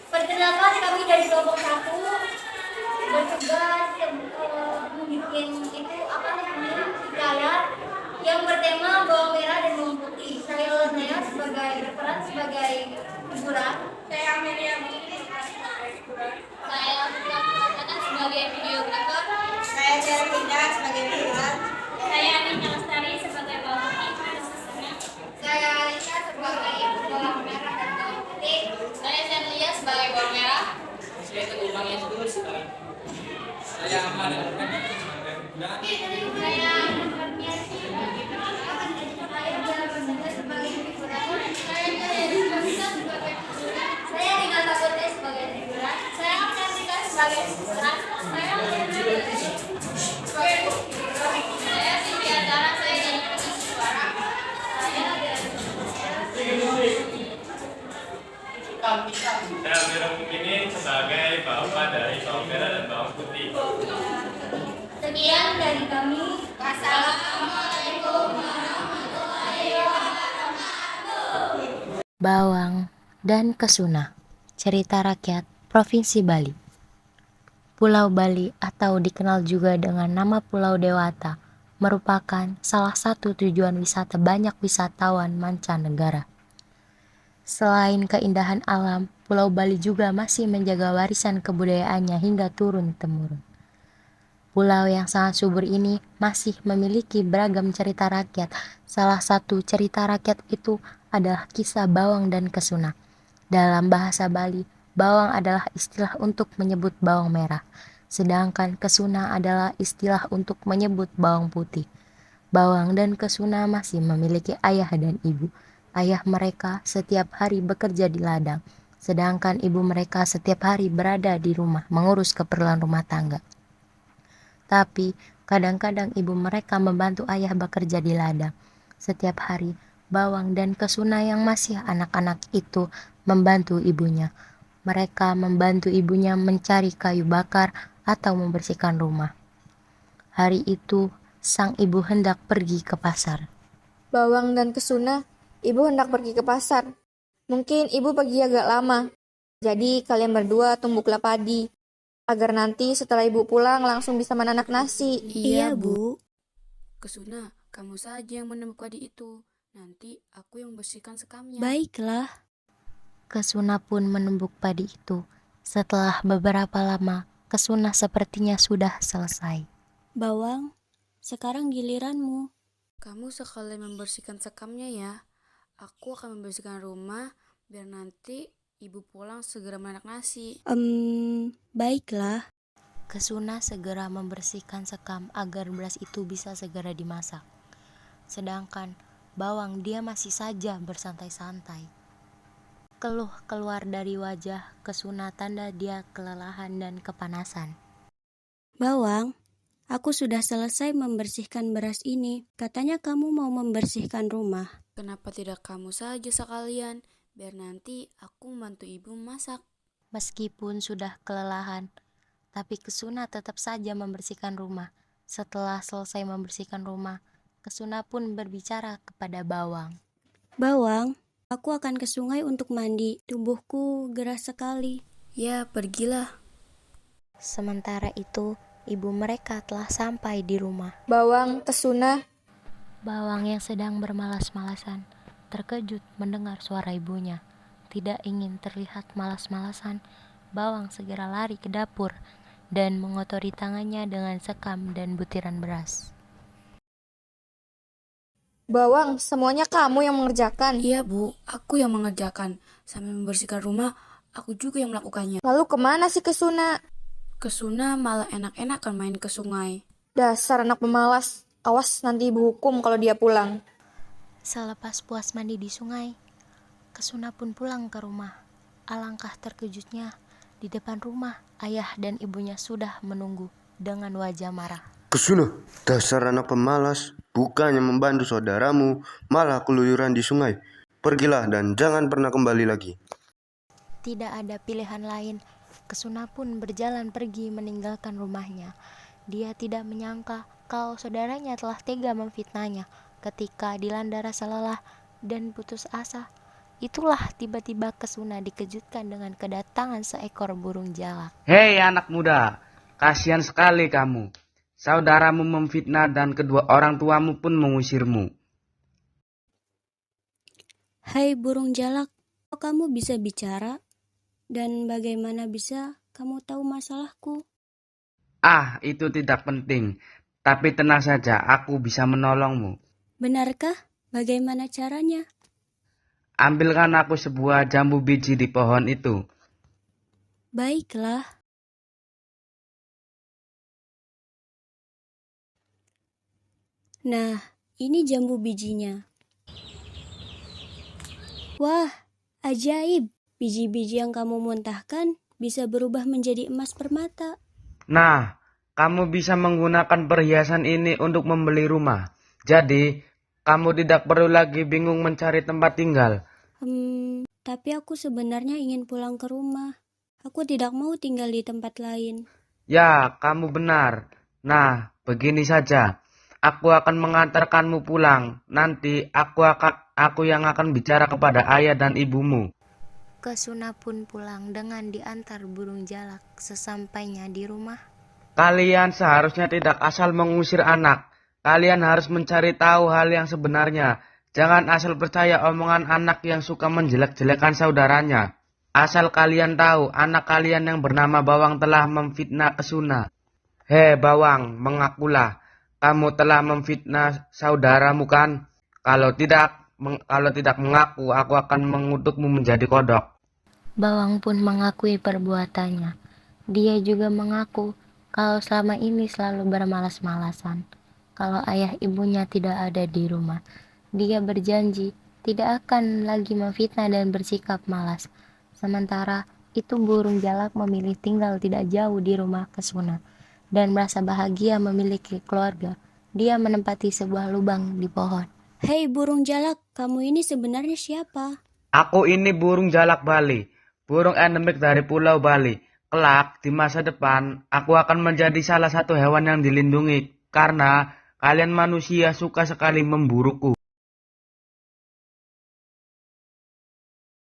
Perkenalkan, kami dari kelompok satu bertugas membuat itu apa namanya flyer yang bertema bawang merah dan bawang putih. Saya sebagai berperan sebagai figuran. Saya Amelia saya berperan sebagai videografer. Saya Cervinda sebagai figuran. Saya Anin Lestari sebagai bawang putih. Saya Alisa sebagai bawang merah dan bawang putih. Saya Zenlia sebagai bawang merah. Saya Teguh Yesus sebagai. Saya Ahmad sebagai figuran. Saya Nurnia sebagai pemeran. Saya Jalabanda sebagai figuran. Saya Rina Takote sebagai figuran. Saya Amnestika sebagai figuran. Saya sebagai figuran. Saya Cynthia Zara, saya jadi pengisi suara. Saya Wiro Mukini sebagai bapak dari bawang merah dan bawang putih. Sekian dari kami. Wassalamualaikum warahmatullahi wabarakatuh. Bawang dan Kesuna, cerita rakyat Provinsi Bali. Pulau Bali atau dikenal juga dengan nama Pulau Dewata merupakan salah satu tujuan wisata banyak wisatawan mancanegara. Selain keindahan alam, Pulau Bali juga masih menjaga warisan kebudayaannya hingga turun-temurun. Pulau yang sangat subur ini masih memiliki beragam cerita rakyat. Salah satu cerita rakyat itu adalah kisah bawang dan kesuna. Dalam bahasa Bali, bawang adalah istilah untuk menyebut bawang merah, sedangkan kesuna adalah istilah untuk menyebut bawang putih. Bawang dan kesuna masih memiliki ayah dan ibu. Ayah mereka setiap hari bekerja di ladang, sedangkan ibu mereka setiap hari berada di rumah mengurus keperluan rumah tangga. Tapi kadang-kadang ibu mereka membantu ayah bekerja di ladang. Setiap hari, bawang dan kesuna yang masih anak-anak itu membantu ibunya. Mereka membantu ibunya mencari kayu bakar atau membersihkan rumah. Hari itu, sang ibu hendak pergi ke pasar. Bawang dan Kesuna, ibu hendak pergi ke pasar. Mungkin ibu pergi agak lama. Jadi kalian berdua tumbuklah padi, agar nanti setelah ibu pulang langsung bisa menanak nasi. Iya, Bu. Kesuna, kamu saja yang menumbuk padi itu. Nanti aku yang bersihkan sekamnya. Baiklah. Kesuna pun menumbuk padi itu. Setelah beberapa lama, Kesuna sepertinya sudah selesai. Bawang, sekarang giliranmu. Kamu sekalian membersihkan sekamnya ya. Aku akan membersihkan rumah biar nanti ibu pulang segera menanak nasi. Baiklah. Kesuna segera membersihkan sekam agar beras itu bisa segera dimasak. Sedangkan bawang dia masih saja bersantai-santai. Keluh keluar dari wajah Kesuna tanda dia kelelahan dan kepanasan. Bawang, aku sudah selesai membersihkan beras ini. Katanya kamu mau membersihkan rumah. Kenapa tidak kamu saja sekalian? Biar nanti aku membantu ibu masak. Meskipun sudah kelelahan, tapi Kesuna tetap saja membersihkan rumah. Setelah selesai membersihkan rumah, Kesuna pun berbicara kepada Bawang. Bawang, aku akan ke sungai untuk mandi. Tubuhku gerah sekali. Ya, pergilah. Sementara itu, ibu mereka telah sampai di rumah. Bawang, Kesuna. Bawang yang sedang bermalas-malasan terkejut mendengar suara ibunya. Tidak ingin terlihat malas-malasan, Bawang segera lari ke dapur dan mengotori tangannya dengan sekam dan butiran beras. Bawang, semuanya kamu yang mengerjakan. Iya, Bu. Aku yang mengerjakan. Sambil membersihkan rumah, aku juga yang melakukannya. Lalu kemana sih Kesuna? Kesuna malah enak-enakan main ke sungai. Dasar anak pemalas. Awas nanti ibu hukum kalau dia pulang. Selepas puas mandi di sungai, Kesuna pun pulang ke rumah. Alangkah terkejutnya, di depan rumah ayah dan ibunya sudah menunggu dengan wajah marah. Kesuna, dasar anak pemalas, bukannya membantu saudaramu, malah keluyuran di sungai. Pergilah dan jangan pernah kembali lagi. Tidak ada pilihan lain, Kesuna pun berjalan pergi meninggalkan rumahnya. Dia tidak menyangka kalau saudaranya telah tega memfitnahnya. Ketika dilanda rasa lelah, dan putus asa. Itulah tiba-tiba Kesuna dikejutkan dengan kedatangan seekor burung jalak. Hei anak muda, kasihan sekali kamu. Saudaramu memfitnah dan kedua orang tuamu pun mengusirmu. Hai burung jalak, kok kamu bisa bicara? Dan bagaimana bisa kamu tahu masalahku? Ah, itu tidak penting. Tapi tenang saja, aku bisa menolongmu. Benarkah? Bagaimana caranya? Ambilkan aku sebuah jambu biji di pohon itu. Baiklah. Nah, ini jambu bijinya. Wah, ajaib. Biji-biji yang kamu muntahkan bisa berubah menjadi emas permata. Nah, kamu bisa menggunakan perhiasan ini untuk membeli rumah. Jadi, kamu tidak perlu lagi bingung mencari tempat tinggal. Tapi aku sebenarnya ingin pulang ke rumah. Aku tidak mau tinggal di tempat lain. Ya, kamu benar. Nah, begini saja. Aku akan mengantarkanmu pulang. Nanti aku yang akan bicara kepada ayah dan ibumu. Kesuna pun pulang dengan diantar burung jalak. Sesampainya di rumah, Kalian seharusnya tidak asal mengusir anak. Kalian harus mencari tahu hal yang sebenarnya. Jangan asal percaya omongan anak yang suka menjelek-jelekan saudaranya. Asal kalian tahu, anak kalian yang bernama Bawang telah memfitnah Kesuna. Hei Bawang, mengakulah. Kamu telah memfitnah saudaramu kan? Kalau tidak mengaku, aku akan mengutukmu menjadi kodok. Bawang pun mengakui perbuatannya. Dia juga mengaku kalau selama ini selalu bermalas-malasan. Kalau ayah ibunya tidak ada di rumah, dia berjanji tidak akan lagi memfitnah dan bersikap malas. Sementara itu burung jalak memilih tinggal tidak jauh di rumah Kesuna dan merasa bahagia memiliki keluarga. Dia menempati sebuah lubang di pohon. Hei burung jalak, kamu ini sebenarnya siapa? Aku ini burung jalak Bali. Burung endemik dari Pulau Bali. Kelak, di masa depan, aku akan menjadi salah satu hewan yang dilindungi. Karena kalian manusia suka sekali memburuku.